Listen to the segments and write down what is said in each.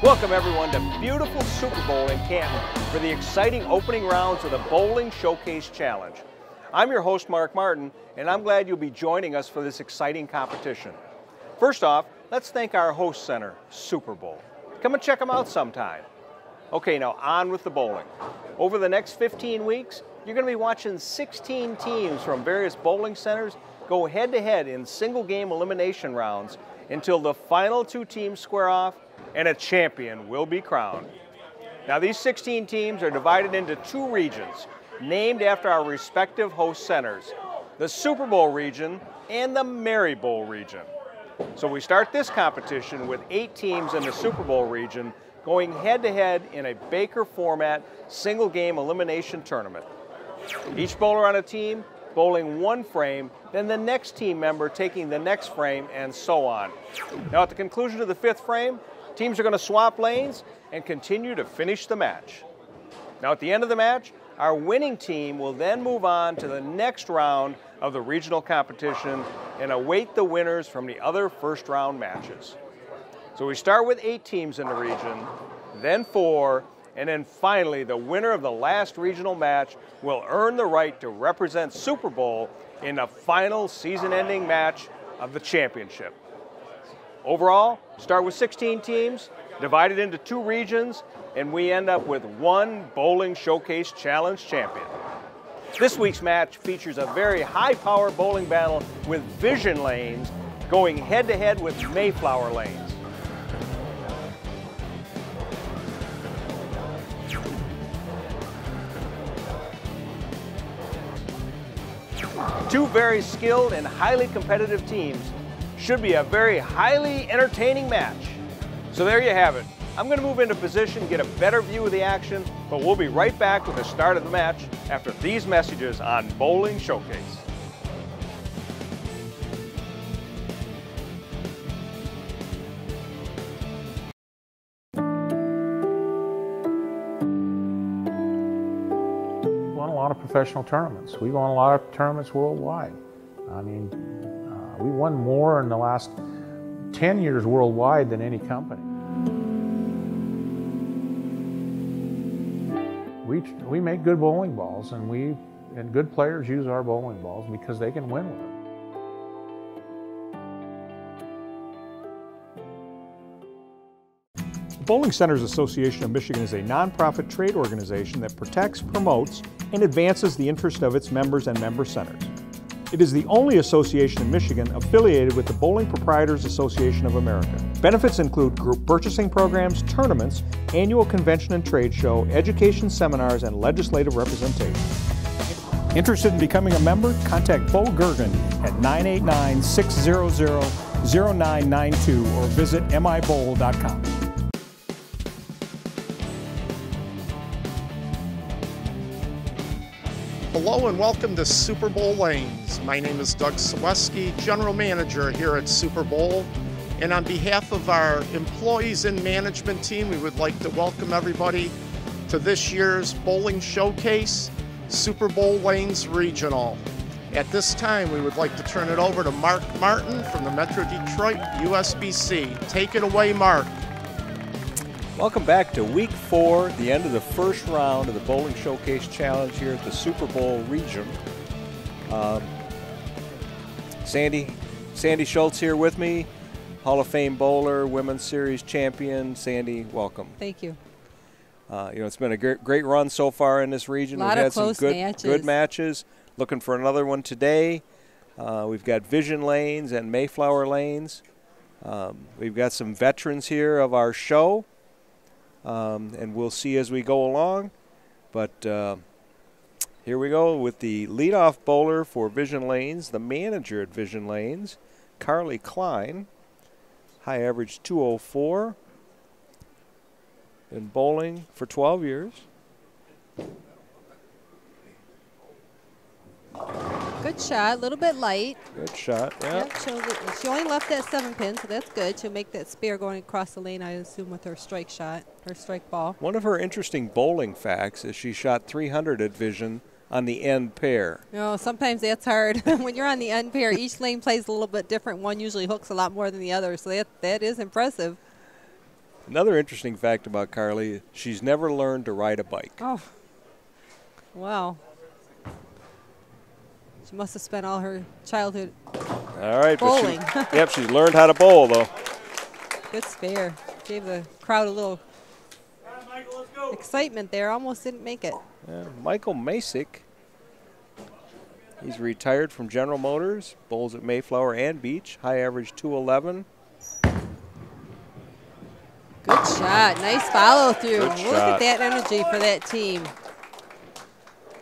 Welcome everyone to beautiful Super Bowl in Canton for the exciting opening rounds of the Bowling Showcase Challenge. I'm your host Mark Martin, and I'm glad you'll be joining us for this exciting competition. First off, let's thank our host center, Super Bowl. Come and check them out sometime. Okay, now on with the bowling. Over the next 15 weeks, you're going to be watching 16 teams from various bowling centers go head-to-head in single-game elimination rounds until the final two teams square off and a champion will be crowned. Now these 16 teams are divided into two regions named after our respective host centers, the Super Bowl region and the Mary Bowl region. So we start this competition with 8 teams in the Super Bowl region going head-to-head in a Baker format single-game elimination tournament. Each bowler on a team bowling one frame, then the next team member taking the next frame, and so on. Now at the conclusion of the 5th frame, teams are going to swap lanes and continue to finish the match. Now at the end of the match, our winning team will then move on to the next round of the regional competition and await the winners from the other first round matches. So we start with 8 teams in the region, then 4, and then finally the winner of the last regional match will earn the right to represent Super Bowl in the final season-ending match of the championship. Overall, start with 16 teams, divided into 2 regions, and we end up with one Bowling Showcase Challenge champion. This week's match features a very high-power bowling battle with Vision lanes going head-to-head with Mayflower lanes. Two very skilled and highly competitive teams. Should be a very highly entertaining match. So there you have it. I'm going to move into position, get a better view of the action, but we'll be right back with the start of the match after these messages on Bowling Showcase. We won a lot of professional tournaments. We won a lot of tournaments worldwide. I mean, we won more in the last 10 years worldwide than any company. We make good bowling balls, and good players use our bowling balls because they can win with them. The Bowling Centers Association of Michigan is a nonprofit trade organization that protects, promotes, and advances the interest of its members and member centers. It is the only association in Michigan affiliated with the Bowling Proprietors Association of America. Benefits include group purchasing programs, tournaments, annual convention and trade show, education seminars, and legislative representation. Interested in becoming a member? Contact Bo Gergen at 989-600-0992 or visit mibowl.com. Hello and welcome to Super Bowl Lanes. My name is Doug Saleski, General Manager here at Super Bowl. And on behalf of our employees and management team, we would like to welcome everybody to this year's Bowling Showcase Super Bowl Lanes Regional. At this time, we would like to turn it over to Mark Martin from the Metro Detroit USBC. Take it away, Mark. Welcome back to week 4, the end of the first round of the Bowling Showcase Challenge here at the Super Bowl region. Sandy Schultz here with me, Hall of Fame bowler, Women's Series champion. Sandy, welcome. Thank you. It's been a great run so far in this region. We've had some good matches. Looking for another one today. We've got Vision lanes and Mayflower lanes. We've got some veterans here of our show. And we'll see as we go along. But here we go with the leadoff bowler for Vision Lanes, the manager at Vision Lanes, Carly Klein. High average 204. Been bowling for 12 years. Good shot, a little bit light. Good shot, yeah. Yep, she only left that 7 pin, so that's good. She'll make that spear going across the lane, I assume, with her strike shot, her strike ball. One of her interesting bowling facts is she shot 300 at Vision on the end pair. Sometimes that's hard. When you're on the end pair, each lane plays a little bit different. One usually hooks a lot more than the other, so that is impressive. Another interesting fact about Carly, she's never learned to ride a bike. Oh, wow. She must have spent all her childhood All right, bowling. but yep, she's learned how to bowl, though. Good spare. Gave the crowd a little excitement there. Almost didn't make it. Yeah, Michael Masick, he's retired from General Motors, bowls at Mayflower and Beach, high average 211. Good shot. Nice follow through. Good Look shot. at that energy for that team.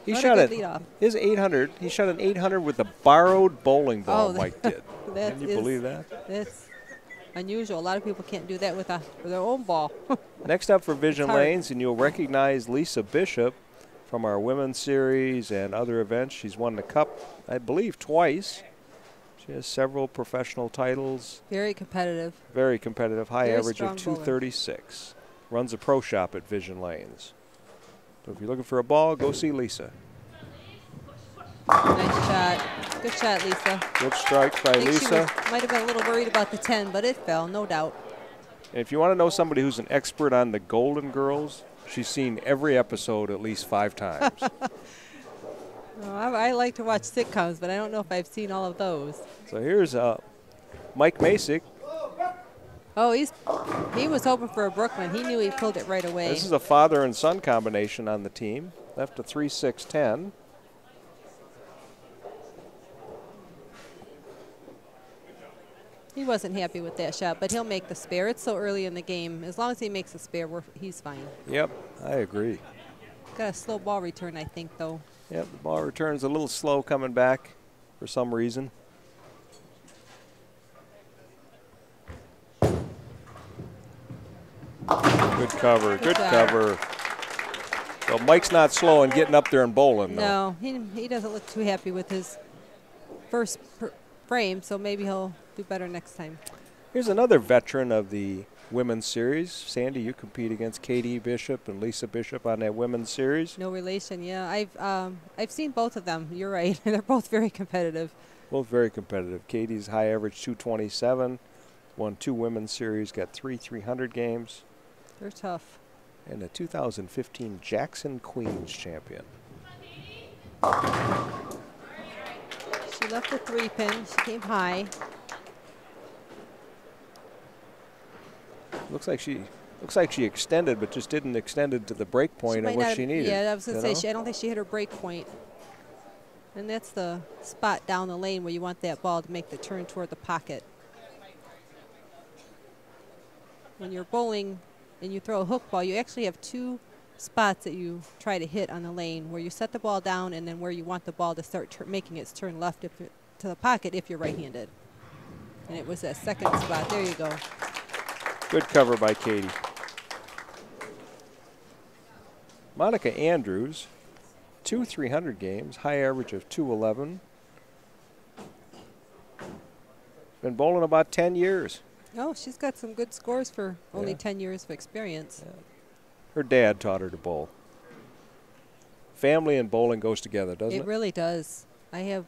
He What a shot good it. leadoff. His 800. He shot an 800 with a borrowed bowling ball. Oh, Mike did. that Can you is- believe that? That's unusual. A lot of people can't do that with their own ball. Next up for Vision hard. Lanes, and you'll recognize Lisa Bishop from our women's series and other events. She's won the cup, I believe, twice. She has several professional titles. Very competitive. Very competitive. High Very average of strong bowler. 236. Runs a pro shop at Vision Lanes. So if you're looking for a ball, go see Lisa. Nice shot. Good shot, Lisa. Good strike by I think she Lisa. might have been a little worried about the 10, but it fell, no doubt. And if you want to know somebody who's an expert on the Golden Girls, she's seen every episode at least 5 times. Oh, I like to watch sitcoms, but I don't know if I've seen all of those. So here's Mike Masick. Oh, he was hoping for a Brooklyn. He knew he pulled it right away. This is a father and son combination on the team. Left a 3-6-10. He wasn't happy with that shot, but he'll make the spare. It's so early in the game. As long as he makes the spare, he's fine. Yep, I agree. Got a slow ball return, I think, though. Yep, the ball return's a little slow coming back for some reason. Good cover, good job. cover. So Mike's not slow in getting up there and bowling, though. No, he doesn't look too happy with his first frame, so maybe he'll do better next time. Here's another veteran of the women's series. Sandy, you compete against Katie Bishop and Lisa Bishop on that women's series. No relation, yeah. I've seen both of them. You're right. They're both very competitive. Both very competitive. Katie's high average 227, won 2 women's series, got 3 300 games, They're tough. and a 2015 Jackson Queens champion. She left the 3-pin. She came high. Looks like she extended, but just didn't extend it to the break point might of what not- she needed. Yeah, I was going to you say, know? I don't think she hit her break point. And that's the spot down the lane where you want that ball to make the turn toward the pocket. When you're bowling and you throw a hook ball, you actually have 2 spots that you try to hit on the lane, where you set the ball down and then where you want the ball to start making its turn left to the pocket if you're right-handed. And it was that second spot. There you go. Good cover by Katie. Monica Andrews, 2 300 games, high average of 211. Been bowling about 10 years. Oh, she's got some good scores for only Yeah. 10 years of experience. Her dad taught her to bowl. Family and bowling goes together, doesn't It it? really does.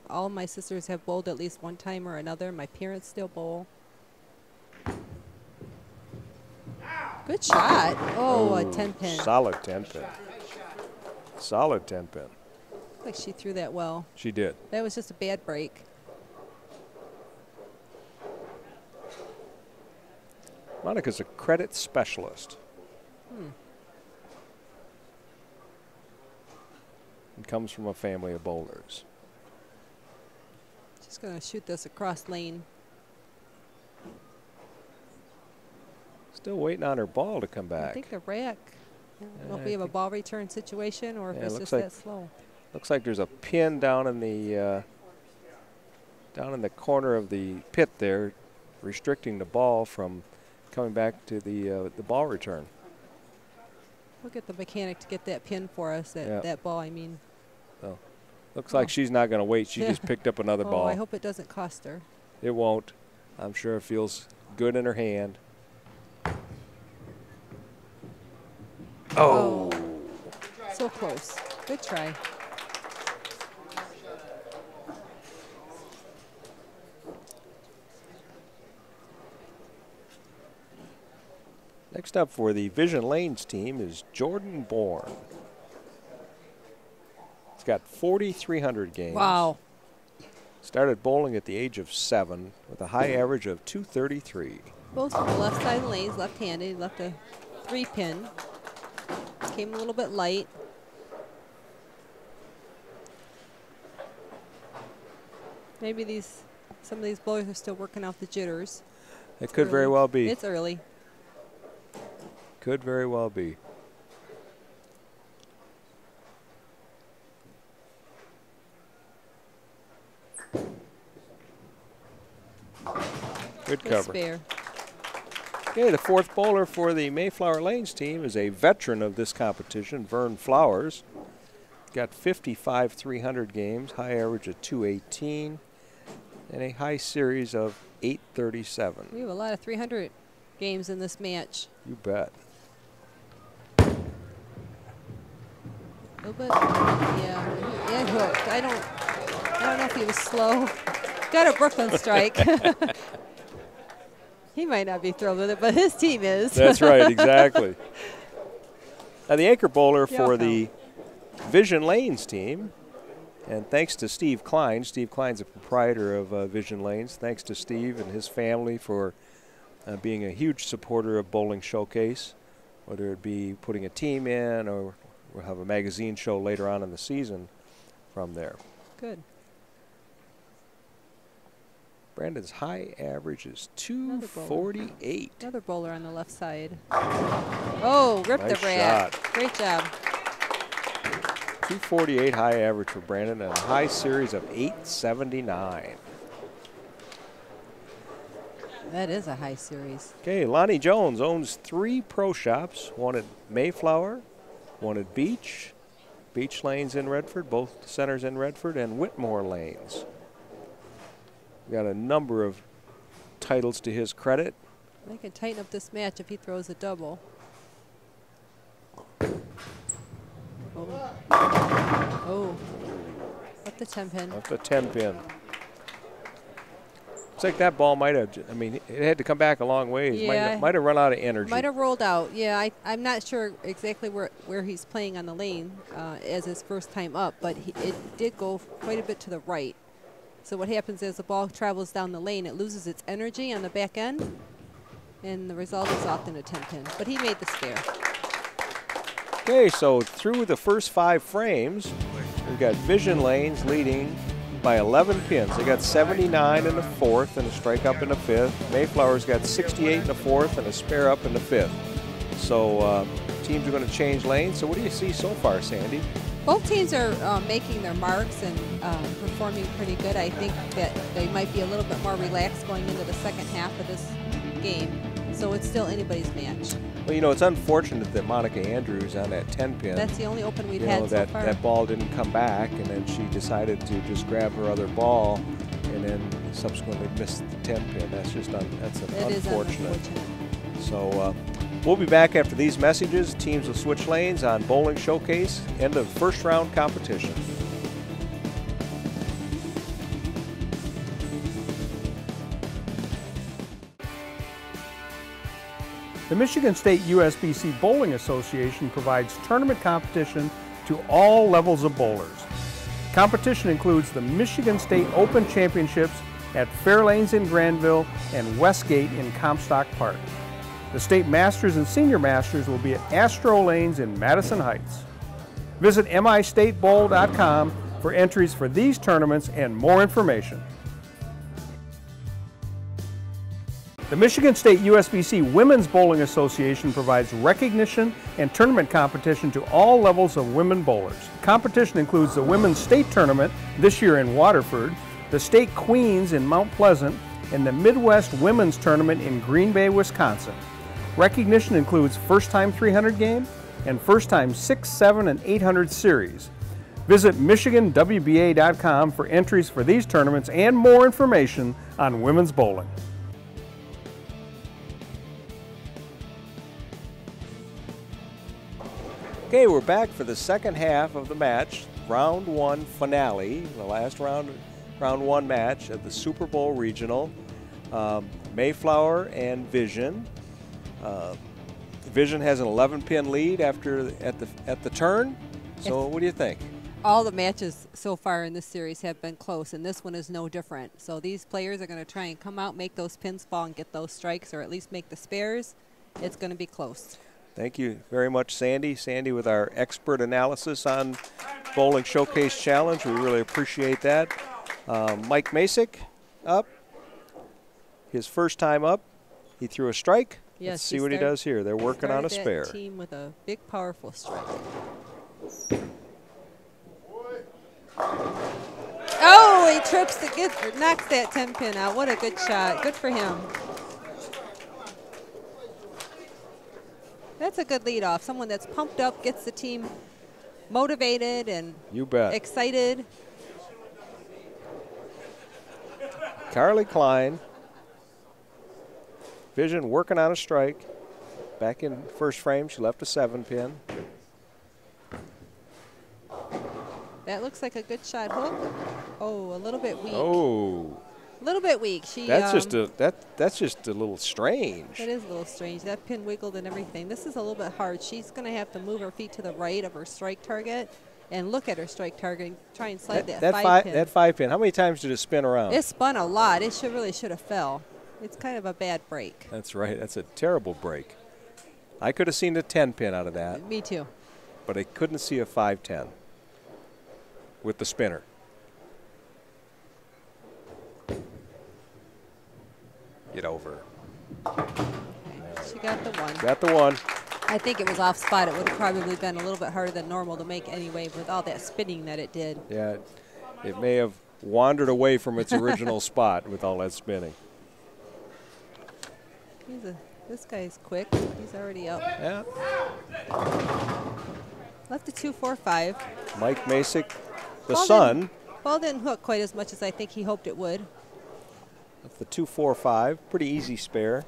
All my sisters have bowled at least one time or another. My parents still bowl. Good shot. Oh, a 10-pin. Solid 10-pin. Solid 10-pin. Like she threw that well. She did. That was just a bad break. Monica's a credit specialist. And comes from a family of bowlers. She's going to shoot this across lane. Still waiting on her ball to come I back. think the rack. I don't know if Yeah, we I have a think- ball return situation or if Yeah, it it's looks just like- that slow. Looks like there's a pin down in the corner of the pit there, restricting the ball from coming back to the ball return. We'll get the mechanic to get that pin for us, Yeah. that ball, I mean. So looks like she's not going to wait. She Yeah. just picked up another Oh, ball. I hope it doesn't cost her. It won't. I'm sure it feels good in her hand. Oh. So close. Good try. Next up for the Vision Lanes team is Jordan Bourne. He's got 4,300 games. Wow. Started bowling at the age of 7 with a high average of 233. Both from the left side of the lanes, left-handed, left a 3-pin. Came a little bit light. Maybe some of these bowlers are still working out the jitters. It could very well be. It's early. Could very well be. Good cover. Spare. Okay, the fourth bowler for the Mayflower Lanes team is a veteran of this competition, Vern Flowers. Got 55 300 games, high average of 218, and a high series of 837. We have a lot of 300 games in this match. You bet. A little bit, yeah, it hooked. I don't know if he was slow. Got a Brooklyn strike. He might not be thrilled with it, but his team is. That's right, exactly. Now the anchor bowler for the Vision Lanes team, and thanks to Steve Klein. Steve Klein's a proprietor of Vision Lanes. Thanks to Steve and his family for being a huge supporter of Bowling Showcase, whether it be putting a team in or we'll have a magazine show later on in the season from there. Good. Brandon's high average is 248. Another bowler on the left side. Oh, ripped Nice the rat. shot. Great job. 248 high average for Brandon and a high series of 879. That is a high series. Okay, Lonnie Jones owns 3 pro shops, one at Mayflower, one at Beach Lanes in Redford, both centers in Redford, and Whitmore Lanes. Got a number of titles to his credit. They can tighten up this match if he throws a double. Oh. Up the 10-pin. Up the 10-pin. Looks like that ball might have, I mean, it had to come back a long ways. Yeah. Might have run out of energy. Might have rolled out. Yeah, I'm not sure exactly where he's playing on the lane as his first time up, but it did go quite a bit to the right. So what happens is the ball travels down the lane, it loses its energy on the back end, and the result is often a 10-pin. But he made the spare. Okay, so through the first 5 frames, we've got Vision Lanes leading by 11 pins. They got 79 in the 4th and a strike up in the 5th. Mayflower's got 68 in the 4th and a spare up in the 5th. So teams are going to change lanes. So what do you see so far, Sandy? Both teams are making their marks and performing pretty good. I think that they might be a little bit more relaxed going into the second half of this game. So it's still anybody's match. Well, you know, it's unfortunate that Monica Andrews on that 10-pin. That's the only open we've had so far. That ball didn't come back, and then she decided to just grab her other ball and then subsequently missed the 10-pin. That's just unfortunate. So we'll be back after these messages. Teams will switch lanes on Bowling Showcase, end of first round competition. The Michigan State USBC Bowling Association provides tournament competition to all levels of bowlers. Competition includes the Michigan State Open Championships at Fairlanes in Granville and Westgate in Comstock Park. The State Masters and Senior Masters will be at Astro Lanes in Madison Heights. Visit mistatebowl.com for entries for these tournaments and more information. The Michigan State USBC Women's Bowling Association provides recognition and tournament competition to all levels of women bowlers. Competition includes the Women's State Tournament, this year in Waterford, the State Queens in Mount Pleasant, and the Midwest Women's Tournament in Green Bay, Wisconsin. Recognition includes first-time 300 game and first-time 6, 7, and 800 series. Visit MichiganWBA.com for entries for these tournaments and more information on women's bowling. Okay, we're back for the second half of the match, round 1 finale, the last round 1 match of the Super Bowl Regional. Mayflower and Vision. Vision has an 11-pin lead at the turn. So what do you think? All the matches so far in this series have been close, and this one is no different. So these players are going to try and come out, make those pins fall, and get those strikes, or at least make the spares. It's going to be close. Thank you very much, Sandy. Sandy with our expert analysis on Bowling Showcase Challenge. We really appreciate that. Mike Masick up. His first time up, he threw a strike. Yes, let's see what he does here. They're working on a spare. Team with a big, powerful strike. Oh, he trips knocks that 10-pin out. What a good shot. Good for him. That's a good lead off. Someone that's pumped up, gets the team motivated and excited. Carly Klein. Vision working on a strike. Back in first frame, she left a 7-pin. That looks like a good shot hook. Oh, a little bit weak. Oh. A little bit weak. That's just a little strange. It is a little strange. That pin wiggled and everything. This is a little bit hard. She's going to have to move her feet to the right of her strike target and look at her strike target and try and slide that 5-pin. That 5-pin, how many times did it spin around? It spun a lot. It really should have fell. It's kind of a bad break. That's right. That's a terrible break. I could have seen the 10-pin out of that. Me too. But I couldn't see a 5-10 with the spinner. Get over. Okay. She got the one. Got the one. I think it was off spot. It would have probably been a little bit harder than normal to make anyway with all that spinning that it did. Yeah, it may have wandered away from its original spot with all that spinning. This guy's quick. He's already up. Yeah. Left a 2-4-5. Mike Masick, the son. Ball didn't hook quite as much as I think he hoped it would. Left the 2-4-5. Pretty easy spare.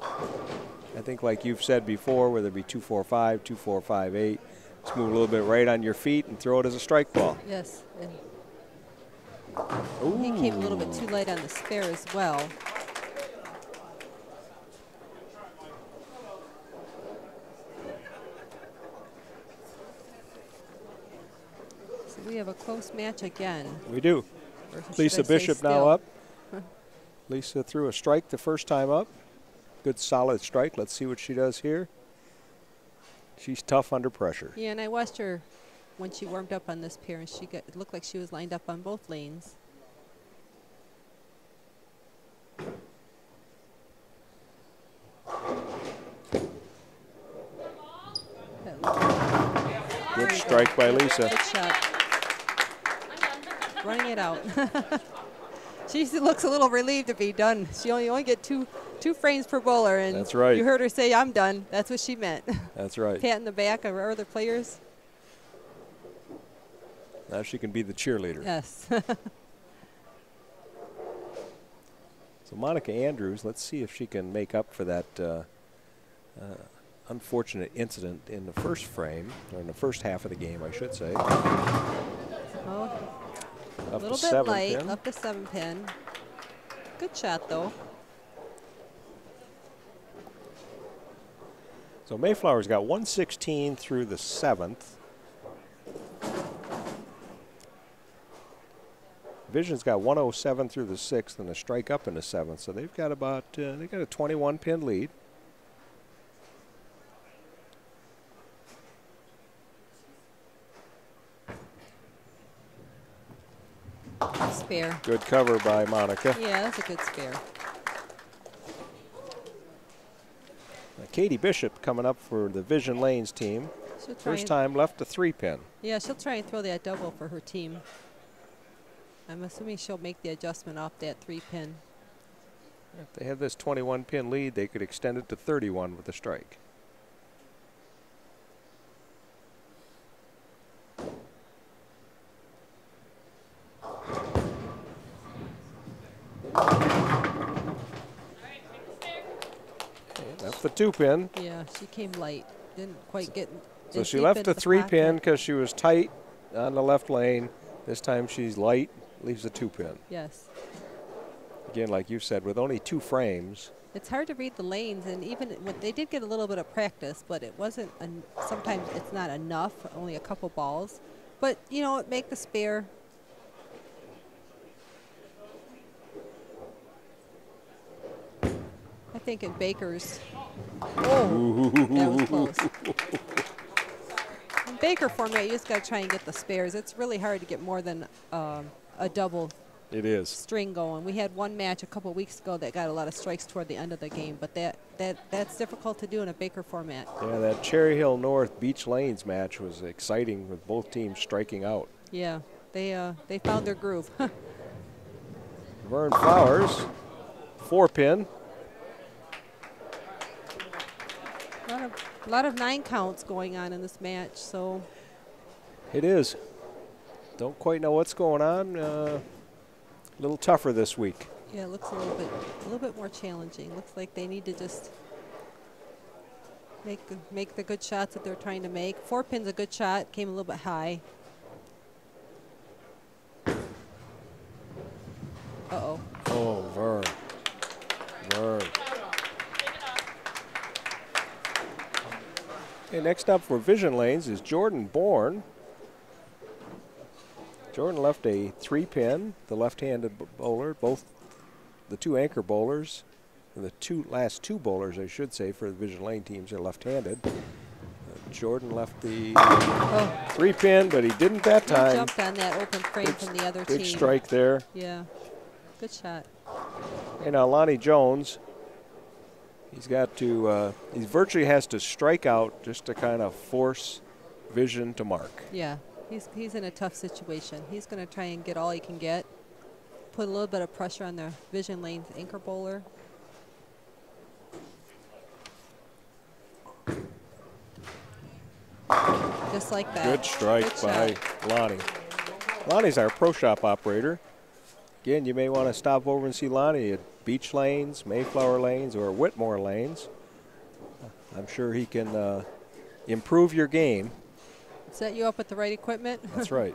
I think like you've said before, whether it be 2-4-5, 2-4-5-8, just move a little bit right on your feet and throw it as a strike ball. Yes. And he came a little bit too light on the spare as well. So we have a close match again. We do. Lisa Bishop now up. Lisa threw a strike the first time up. Good solid strike. Let's see what she does here. She's tough under pressure. Yeah, and I watched her when she warmed up on this pair, and it looked like she was lined up on both lanes. Good strike by Lisa. Good shot. Running it out. She looks a little relieved to be done. She only get two frames per bowler, and that's right. You heard her say, "I'm done." That's what she meant. That's right. Patting the back of her other players. Now she can be the cheerleader. Yes. So Monica Andrews, let's see if she can make up for that unfortunate incident in the first frame, or in the first half of the game, I should say. Oh, a little bit light, up the 7-pin. Good shot, though. So Mayflower's got 116 through the 7th. Vision's got 107 through the 6th and a strike up in the 7th. So they've got about they've got a 21-pin lead. Spare. Good cover by Monica. Yeah, that's a good spare. Katie Bishop coming up for the Vision Lanes team. First time left a 3-pin. Yeah, she'll try and throw that double for her team. I'm assuming she'll make the adjustment off that 3-pin. If they have this 21-pin lead, they could extend it to 31 with a strike. That's the 2-pin. Yeah, she came light. Didn't quite get. So she left a 3-pin because she was tight on the left lane. This time she's light, leaves a 2-pin. Yes. Again, like you said, with only 2 frames, It's hard to read the lanes, and even when they did get a little bit of practice, but it wasn't. Sometimes it's not enough. Only a couple balls, but you know, make the spare. I think in Baker's. Oh, that was close. In Baker format, you just got to try and get the spares. It's really hard to get more than a double. It is. String going. We had one match a couple weeks ago that got a lot of strikes toward the end of the game, but that's difficult to do in a Baker format. Yeah, that Cherry Hill North Beach Lanes match was exciting with both teams striking out. Yeah, they found their groove. Vern Flowers, 4-pin. A lot of 9 counts going on in this match, so. It is. Don't quite know what's going on. A little tougher this week. Yeah, it looks a little bit more challenging. Looks like they need to just make the good shots that they're trying to make. 4-pin's a good shot. Came a little bit high. Uh-oh. Oh, Vern. Okay, next up for Vision Lanes is Jordan Bourne. Jordan left a 3-pin, the left-handed bowler, both the 2 anchor bowlers, and the last two bowlers, I should say, for the Vision Lane teams are left-handed. Jordan left the 3-pin, but he didn't that time. He jumped on that open frame from the other team. Big strike there. Yeah, good shot. And now Lonnie Jones, he's got to, he virtually has to strike out just to kind of force Vision to mark. Yeah. He's in a tough situation. He's going to try and get all he can get. Put a little bit of pressure on the Vision Lane's anchor bowler. Just like that. Good strike by Lonnie. Lonnie's our pro shop operator. Again, you may want to stop over and see Lonnie at Beach Lanes, Mayflower Lanes, or Whitmore Lanes. I'm sure he can improve your game. Set you up with the right equipment. That's right.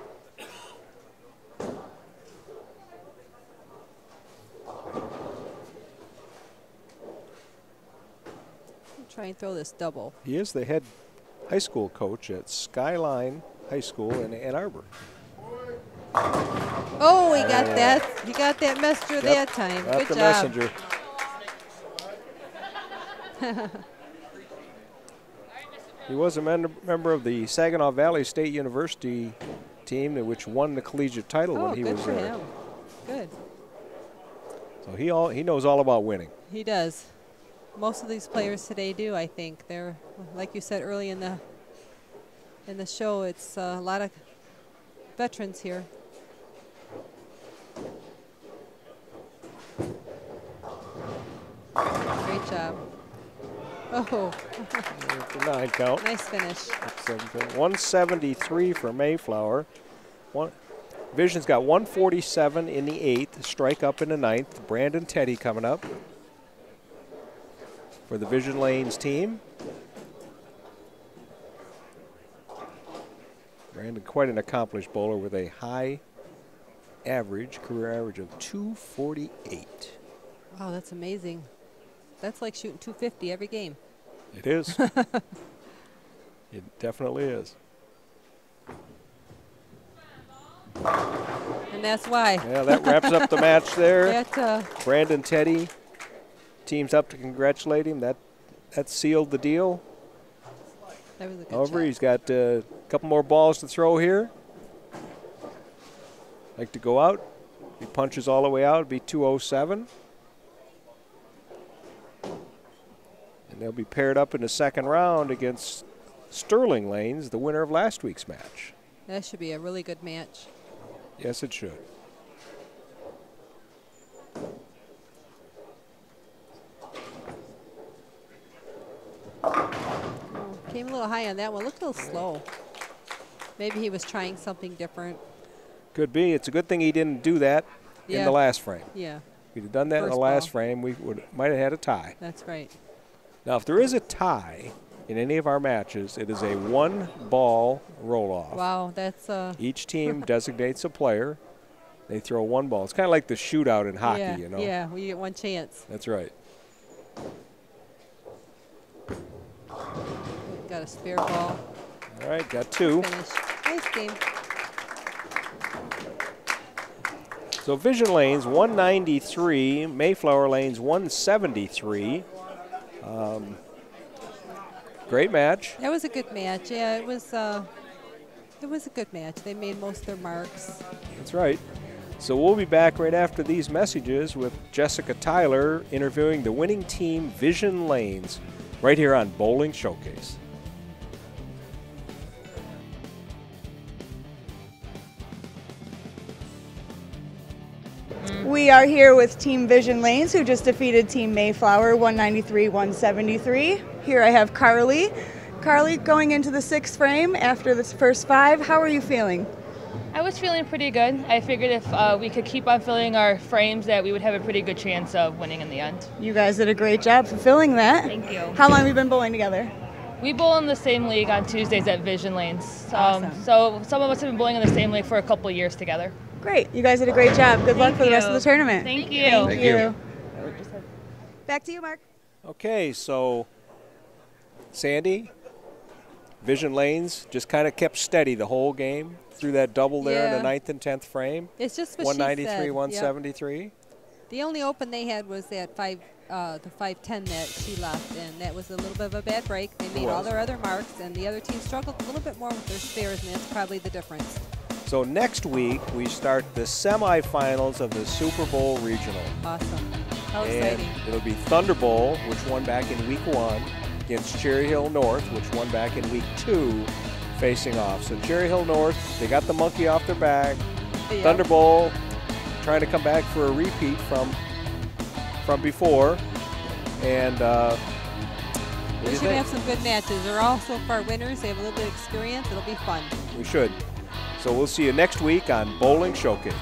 Try and throw this double. He is the head high school coach at Skyline High School in Ann Arbor. Oh, he got that. He got that messenger that time. Good job. Messenger. He was a member of the Saginaw Valley State University team, which won the collegiate title when he was there. Him. Good. So he knows all about winning. He does. Most of these players today do, I think. They're, like you said early in the show, it's a lot of veterans here. Great job. Oh. 9 count. Nice finish. 173 for Mayflower. Vision's got 147 in the 8th, strike up in the 9th. Brandon Teddy coming up for the Vision Lanes team. Brandon, quite an accomplished bowler with a high average, career average of 248. Wow, that's amazing. That's like shooting 250 every game. It is. It definitely is. And that's why. Yeah, that wraps up the match there. That, Brandon Teddy, team's up to congratulate him. That sealed the deal. That was a good However, shot. he's got a couple more balls to throw here. Like to go out. He punches all the way out. It'd be 207. And they'll be paired up in the second round against Sterling Lanes, the winner of last week's match. That should be a really good match. Yes, it should. Came a little high on that one. Looked a little slow. Maybe he was trying something different. Could be. It's a good thing he didn't do that in the last frame. Yeah. If he'd have done that in the last frame, we might have had a tie. That's right. Now, if there is a tie in any of our matches, it is a 1-ball roll-off. Wow, that's Each team designates a player. They throw 1 ball. It's kind of like the shootout in hockey, you know. Yeah, we get one chance. That's right. Got a spare ball. All right, got 2. Finish. Nice game. So Vision Lanes 193, Mayflower Lanes 173. Great match. That was a good match. Yeah, it was a good match. They made most of their marks. That's right. So we'll be back right after these messages with Jessica Tyler interviewing the winning team, Vision Lanes, right here on Bowling Showcase. We are here with Team Vision Lanes, who just defeated Team Mayflower 193-173. Here I have Carly. Carly, going into the 6th frame after the first 5, how are you feeling? I was feeling pretty good. I figured if we could keep on filling our frames that we would have a pretty good chance of winning in the end. You guys did a great job fulfilling that. Thank you. How long have you been bowling together? We bowl in the same league on Tuesdays at Vision Lanes. Awesome. So some of us have been bowling in the same league for a couple of years together. Great. You guys did a great job. Good luck for the rest of the tournament. Thank you. Thank you. Back to you, Mark. Okay, so Sandy, Vision Lanes just kind of kept steady the whole game through that double there in the 9th and 10th frame. It's just what 193, she said. 173. Yep. The only open they had was that the 510 that she left, and that was a little bit of a bad break. They made all their other marks, and the other team struggled a little bit more with their spares, and that's probably the difference. So next week we start the semifinals of the Super Bowl Regional. Awesome. How And exciting. it'll be Thunder Bowl, which won back in week 1, against Cherry Hill North, which won back in week 2, facing off. So Cherry Hill North, they got the monkey off their back. Yep. Thunder Bowl trying to come back for a repeat from before. And We should have some good matches. They're all so far winners. They have a little bit of experience. It'll be fun. we should. So we'll see you next week on Bowling Showcase.